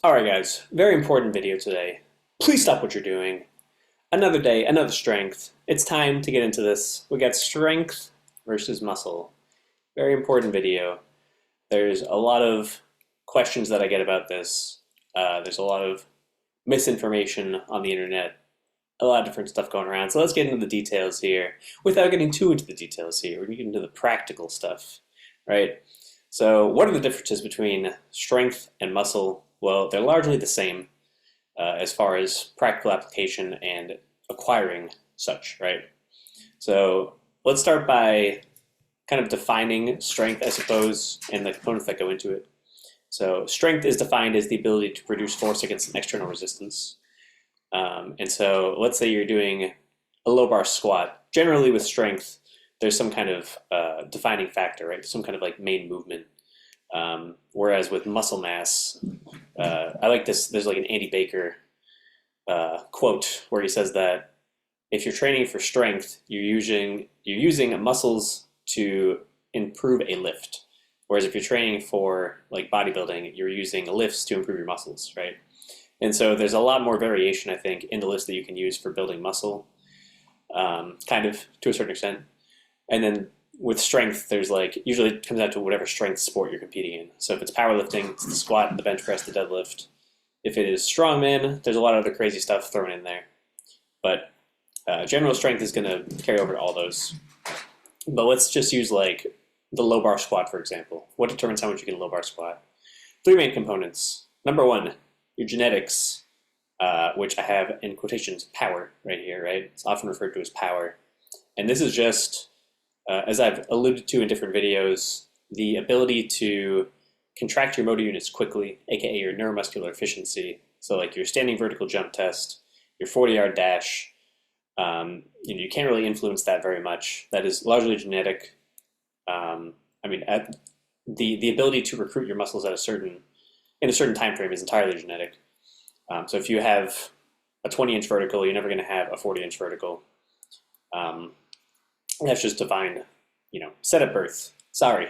All right, guys, very important video today. Please stop what you're doing. Another day, another strength. It's time to get into this. We got strength versus muscle. Very important video. There's a lot of questions that I get about this. There's a lot of misinformation on the internet, a lot of different stuff going around. So let's get into the details here. Without getting too into the details here, we're going to get into the practical stuff, right? So what are the differences between strength and muscle? Well, they're largely the same as far as practical application and acquiring such, right? So let's start by kind of defining strength, I suppose, and the components that go into it. So strength is defined as the ability to produce force against an external resistance. And so let's say you're doing a low bar squat. Generally with strength, there's some kind of defining factor, right? Some kind of like main movement. Whereas with muscle mass, I like this. There's like an Andy Baker quote where he says that if you're training for strength, you're using muscles to improve a lift. Whereas if you're training for like bodybuilding, you're using lifts to improve your muscles, right? And so there's a lot more variation, I think, in the lifts that you can use for building muscle, kind of to a certain extent. And then with strength, there's like, usually it comes down to whatever strength sport you're competing in. So if it's powerlifting, it's the squat, the bench press, the deadlift. If it is strongman, there's a lot of other crazy stuff thrown in there. But general strength is going to carry over to all those. But let's just use like the low bar squat, for example. What determines how much you can low bar squat? Three main components. Number one, your genetics, which I have in quotations power right here, right? It's often referred to as power. And this is just, as I've alluded to in different videos, the ability to contract your motor units quickly, aka your neuromuscular efficiency. So like your standing vertical jump test, your 40-yard dash, you can't really influence that very much. That is largely genetic. The ability to recruit your muscles in a certain time frame is entirely genetic. So if you have a 20-inch vertical, you're never going to have a 40-inch vertical. That's just defined, set at birth. Sorry,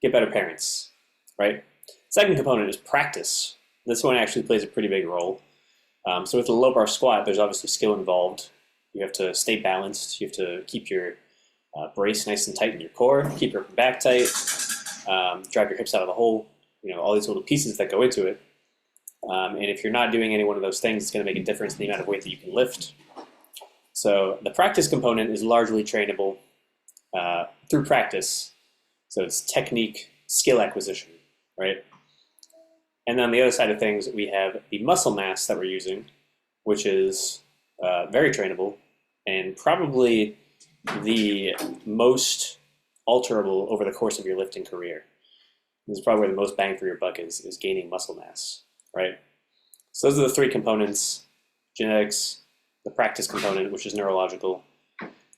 get better parents, right? Second component is practice. This one actually plays a pretty big role. So with the low bar squat, there's obviously skill involved. You have to stay balanced. You have to keep your brace nice and tight in your core, keep your back tight, drive your hips out of the hole, all these little pieces that go into it. And if you're not doing any one of those things, it's going to make a difference in the amount of weight that you can lift. So the practice component is largely trainable through practice. So it's technique, skill acquisition, right? And then on the other side of things, we have the muscle mass that we're using, which is very trainable and probably the most alterable over the course of your lifting career. This is probably where the most bang for your buck is gaining muscle mass, right? So those are the three components: genetics, the practice component, which is neurological,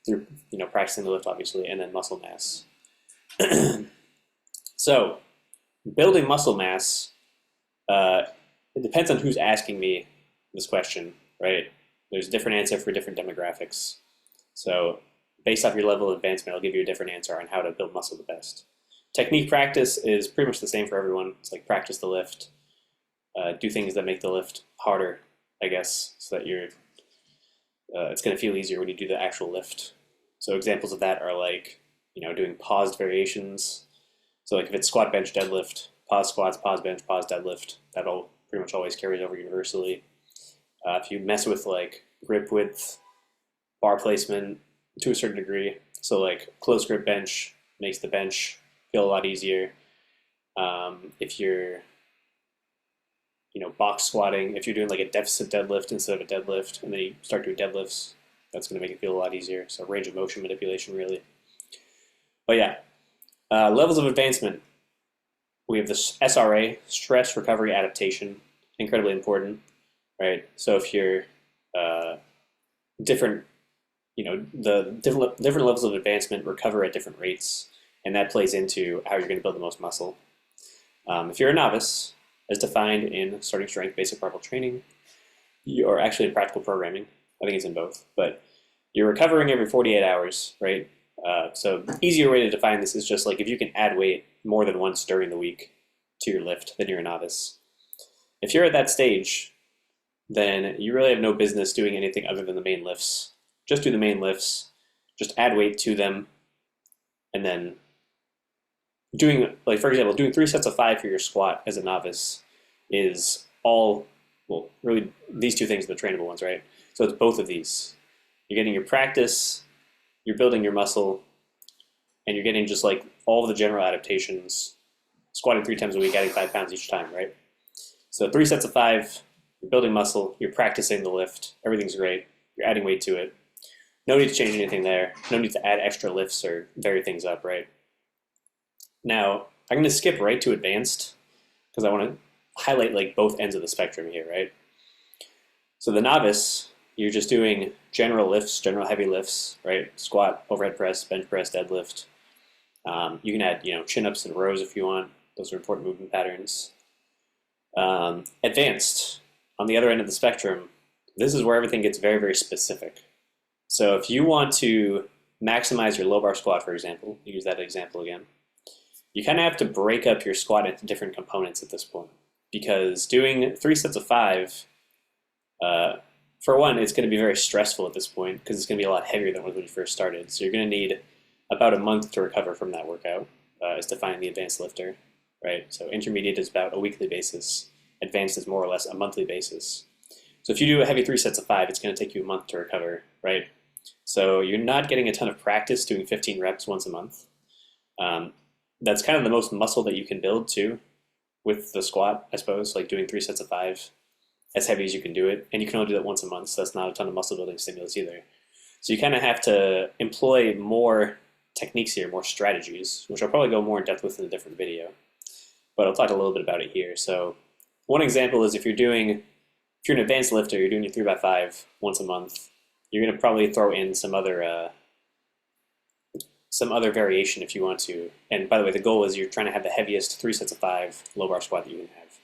through practicing the lift, obviously, and then muscle mass. So building muscle mass, it depends on who's asking me this question, right? There's a different answer for different demographics. So based off your level of advancement, I'll give you a different answer on how to build muscle the best. Technique practice is pretty much the same for everyone. It's like practice the lift, do things that make the lift harder, I guess, so that it's going to feel easier when you do the actual lift. So examples of that are like, doing paused variations. So like if it's squat, bench, deadlift, pause squats, pause bench, pause deadlift, that'll pretty much always carries over universally. If you mess with like grip width, bar placement to a certain degree, so like close grip bench makes the bench feel a lot easier. If you're box squatting, if you're doing like a deficit deadlift instead of a deadlift, and then you start doing deadlifts, that's going to make it feel a lot easier. So range of motion manipulation, really. But yeah, levels of advancement. We have this SRA, stress recovery adaptation, incredibly important, right? So if you're different, the different levels of advancement recover at different rates, and that plays into how you're going to build the most muscle. If you're a novice, as defined in starting strength, basic barbell training, or actually in practical programming, I think it's in both, but you're recovering every 48 hours, right? So easier way to define this is just like if you can add weight more than once during the week to your lift, then you're a novice. If you're at that stage, then you really have no business doing anything other than the main lifts. Just do the main lifts, just add weight to them, and then doing, like for example, doing 3 sets of 5 for your squat as a novice is all, well, really these two things are the trainable ones, right? So it's both of these. You're getting your practice, you're building your muscle, and you're getting just like all of the general adaptations, squatting 3 times a week, adding 5 pounds each time, right? So 3 sets of 5, you're building muscle, you're practicing the lift, everything's great, you're adding weight to it. No need to change anything there, no need to add extra lifts or vary things up, right? Now, I'm going to skip right to advanced because I want to highlight like both ends of the spectrum here, right? So the novice, you're just doing general lifts, general heavy lifts, right? Squat, overhead press, bench press, deadlift. You can add, chin-ups and rows if you want. Those are important movement patterns. Advanced, on the other end of the spectrum, this is where everything gets very, very specific. So if you want to maximize your low bar squat, for example, use that example again, you kind of have to break up your squat into different components at this point. Because doing 3 sets of 5, for one, it's going to be very stressful at this point because it's going to be a lot heavier than when you first started. So you're going to need about a month to recover from that workout, is defining the advanced lifter, right? So intermediate is about a weekly basis. Advanced is more or less a monthly basis. So if you do a heavy 3 sets of 5, it's going to take you a month to recover, right? So you're not getting a ton of practice doing 15 reps once a month. That's kind of the most muscle that you can build too with the squat, I suppose, like doing 3 sets of 5 as heavy as you can do it. And you can only do that once a month, so that's not a ton of muscle building stimulus either. So you kind of have to employ more techniques here, more strategies, which I'll probably go more in depth with in a different video. But I'll talk a little bit about it here. So one example is if you're an advanced lifter, you're doing your 3x5 once a month, you're going to probably throw in some other variation if you want to. And by the way, the goal is you're trying to have the heaviest 3 sets of 5 low bar squat that you can have,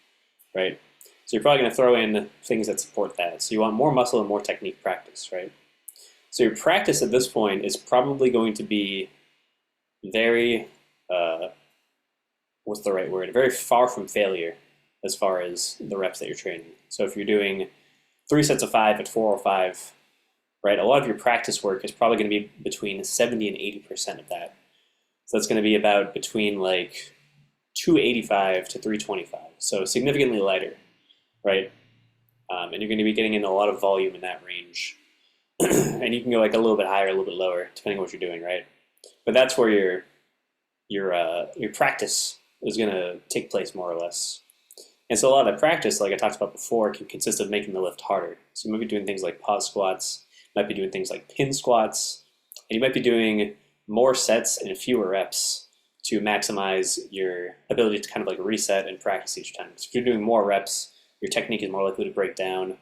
right? So you're probably going to throw in things that support that. So you want more muscle and more technique practice, right? So your practice at this point is probably going to be very, what's the right word? Very far from failure as far as the reps that you're training. So if you're doing 3 sets of 5 at 405, right, a lot of your practice work is probably going to be between 70 and 80% of that. So that's going to be about between like 285 to 325, so significantly lighter, right? And you're going to be getting in a lot of volume in that range. And you can go like a little bit higher, a little bit lower, depending on what you're doing, right? But that's where your practice is going to take place more or less. And so a lot of that practice, like I talked about before, can consist of making the lift harder. So you might be doing things like pause squats, might be doing things like pin squats, and you might be doing more sets and fewer reps to maximize your ability to kind of like reset and practice each time. So if you're doing more reps, your technique is more likely to break down.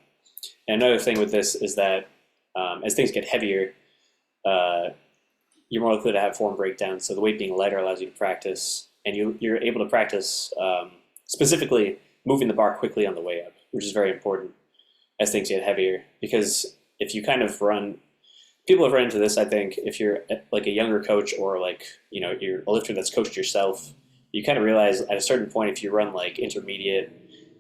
And another thing with this is that as things get heavier, you're more likely to have form breakdowns. So the weight being lighter allows you to practice, and you're able to practice specifically moving the bar quickly on the way up, which is very important as things get heavier. Because if you kind of people have run into this, I think, if you're like a younger coach or like, you're a lifter that's coached yourself, you kind of realize at a certain point, if you run like intermediate,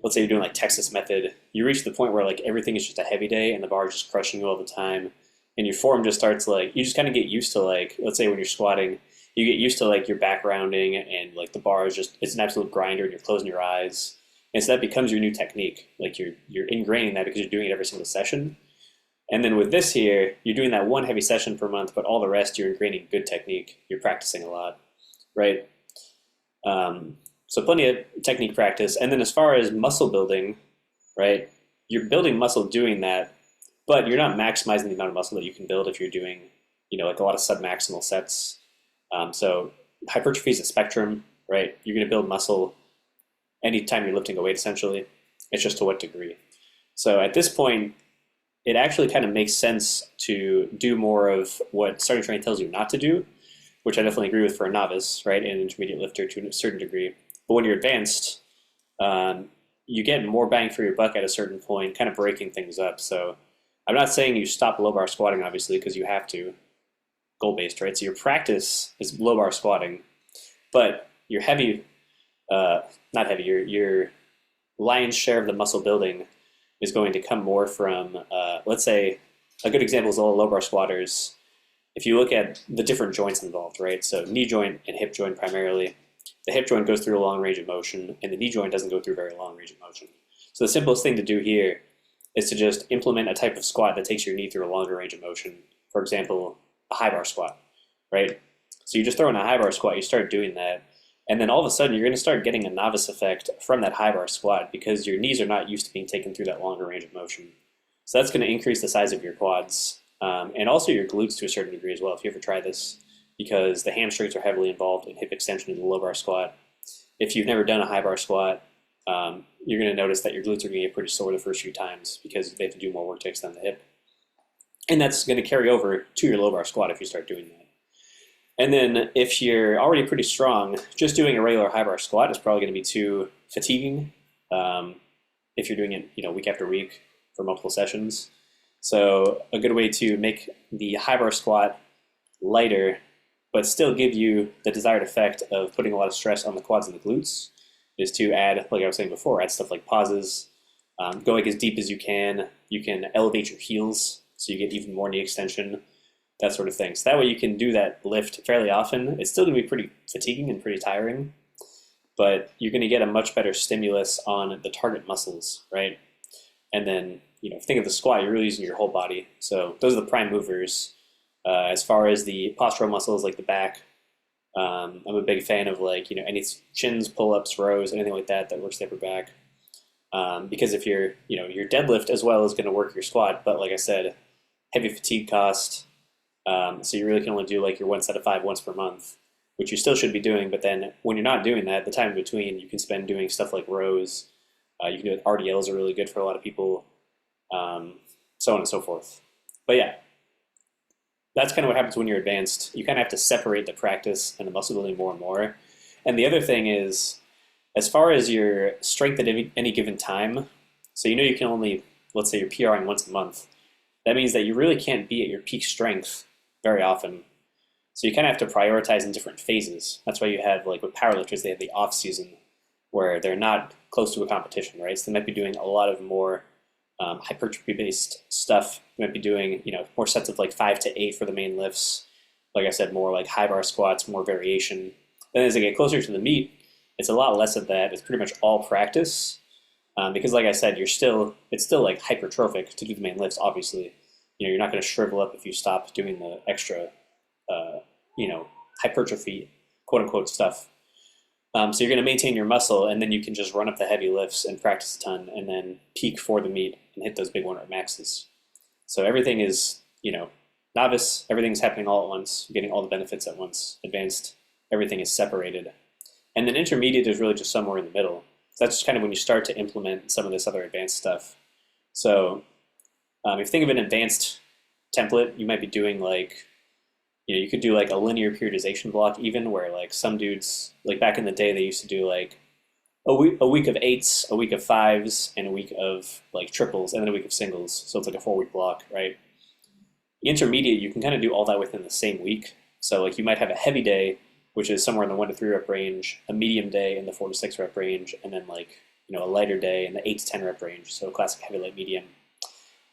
let's say you're doing like Texas method, you reach the point where like everything is just a heavy day and the bar is just crushing you all the time. And your form just starts like, you just kind of get used to like, let's say when you're squatting, you get used to like your back rounding and like the bar is just, it's an absolute grinder and you're closing your eyes. And so that becomes your new technique. Like you're ingraining that because you're doing it every single session. And then with this here, you're doing that one heavy session per month, but all the rest you're ingraining good technique. You're practicing a lot, right? So plenty of technique practice. And then as far as muscle building, right, you're building muscle doing that, but you're not maximizing the amount of muscle that you can build if you're doing, like a lot of submaximal sets. So hypertrophy is a spectrum, right? You're going to build muscle anytime you're lifting a weight, essentially. It's just to what degree. So at this point, it actually kind of makes sense to do more of what starting training tells you not to do, which I definitely agree with for a novice, right, and an intermediate lifter to a certain degree. But when you're advanced, you get more bang for your buck at a certain point, kind of breaking things up. So I'm not saying you stop low bar squatting, obviously, because you have to, goal-based, right? So your practice is low bar squatting, but your heavy, not heavy, your lion's share of the muscle building is going to come more from, let's say, a good example is all low bar squatters. If you look at the different joints involved, right? So knee joint and hip joint primarily. The hip joint goes through a long range of motion, and the knee joint doesn't go through very long range of motion. So the simplest thing to do here is to just implement a type of squat that takes your knee through a longer range of motion. For example, a high bar squat, right? So you just throw in a high bar squat, you start doing that, and then all of a sudden you're going to start getting a novice effect from that high bar squat because your knees are not used to being taken through that longer range of motion. So that's going to increase the size of your quads and also your glutes to a certain degree as well, if you ever try this, because the hamstrings are heavily involved in hip extension in the low bar squat. If you've never done a high bar squat, you're going to notice that your glutes are going to get pretty sore the first few times because they have to do more work to extend the hip. And that's going to carry over to your low bar squat if you start doing that. And then if you're already pretty strong, just doing a regular high bar squat is probably going to be too fatiguing if you're doing it week after week for multiple sessions. So a good way to make the high bar squat lighter but still give you the desired effect of putting a lot of stress on the quads and the glutes is to add, like I was saying before, add stuff like pauses, go like as deep as you can. You can elevate your heels so you get even more knee extension, that sort of thing. So that way you can do that lift fairly often. It's still going to be pretty fatiguing and pretty tiring, but you're going to get a much better stimulus on the target muscles, right? And then, think of the squat, you're really using your whole body. So those are the prime movers. As far as the postural muscles like the back, I'm a big fan of any chins, pull-ups, rows, anything like that works the upper back. Because if your deadlift as well is going to work your squat, but like I said, heavy fatigue cost. So you really can only do like your 1 set of 5 once per month, which you still should be doing. But then when you're not doing that, the time in between, you can spend doing stuff like rows. You can do it. RDLs are really good for a lot of people, so on and so forth. But yeah, that's kind of what happens when you're advanced. You kind of have to separate the practice and the muscle building more and more. And the other thing is, as far as your strength at any given time, so you can only, let's say you're PRing once a month, that means that you really can't be at your peak strength very often. So you kind of have to prioritize in different phases. That's why you have, like with powerlifters, they have the off season where they're not close to a competition, right? So they might be doing a lot of more hypertrophy-based stuff. You might be doing, more sets of like 5 to 8 for the main lifts. Like I said, more like high bar squats, more variation. Then as they get closer to the meet, it's a lot less of that. It's pretty much all practice. Because like I said, it's still like hypertrophic to do the main lifts, obviously. You're not going to shrivel up if you stop doing the extra, hypertrophy, quote unquote, stuff. So you're going to maintain your muscle, and then you can just run up the heavy lifts and practice a ton, and then peak for the meet and hit those big 1 rep maxes. So everything is, novice, everything's happening all at once, you're getting all the benefits at once. Advanced, everything is separated. And then intermediate is really just somewhere in the middle. So that's just kind of when you start to implement some of this other advanced stuff. So if you think of an advanced template, you might be doing like, you could do like a linear periodization block even, where like some dudes, like back in the day, they used to do like a week of 8s, a week of 5s, and a week of like triples, and then a week of singles. So it's like a 4-week block, right? Intermediate, you can kind of do all that within the same week. So like you might have a heavy day, which is somewhere in the 1 to 3 rep range, a medium day in the 4 to 6 rep range, and then like, a lighter day in the 8 to 10 rep range. So classic heavy, light, medium.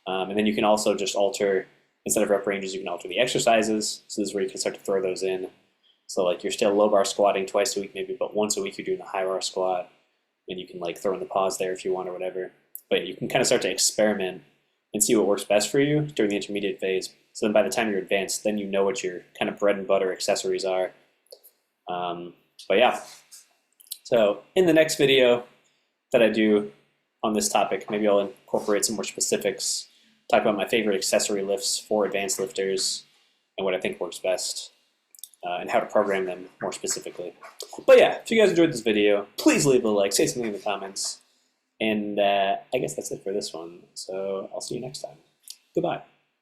And then you can also just alter, instead of rep ranges, you can alter the exercises. So this is where you can start to throw those in. So like you're still low bar squatting twice a week maybe, but once a week you're doing the high bar squat, and you can like throw in the pause there if you want or whatever. But you can kind of start to experiment and see what works best for you during the intermediate phase. So then by the time you're advanced, then you know what your kind of bread and butter accessories are. But yeah, so in the next video that I do on this topic, maybe I'll incorporate some more specifics, talk about my favorite accessory lifts for advanced lifters and what I think works best, and how to program them more specifically. But yeah, if you guys enjoyed this video, please leave a like, say something in the comments, and I guess that's it for this one. So I'll see you next time. Goodbye.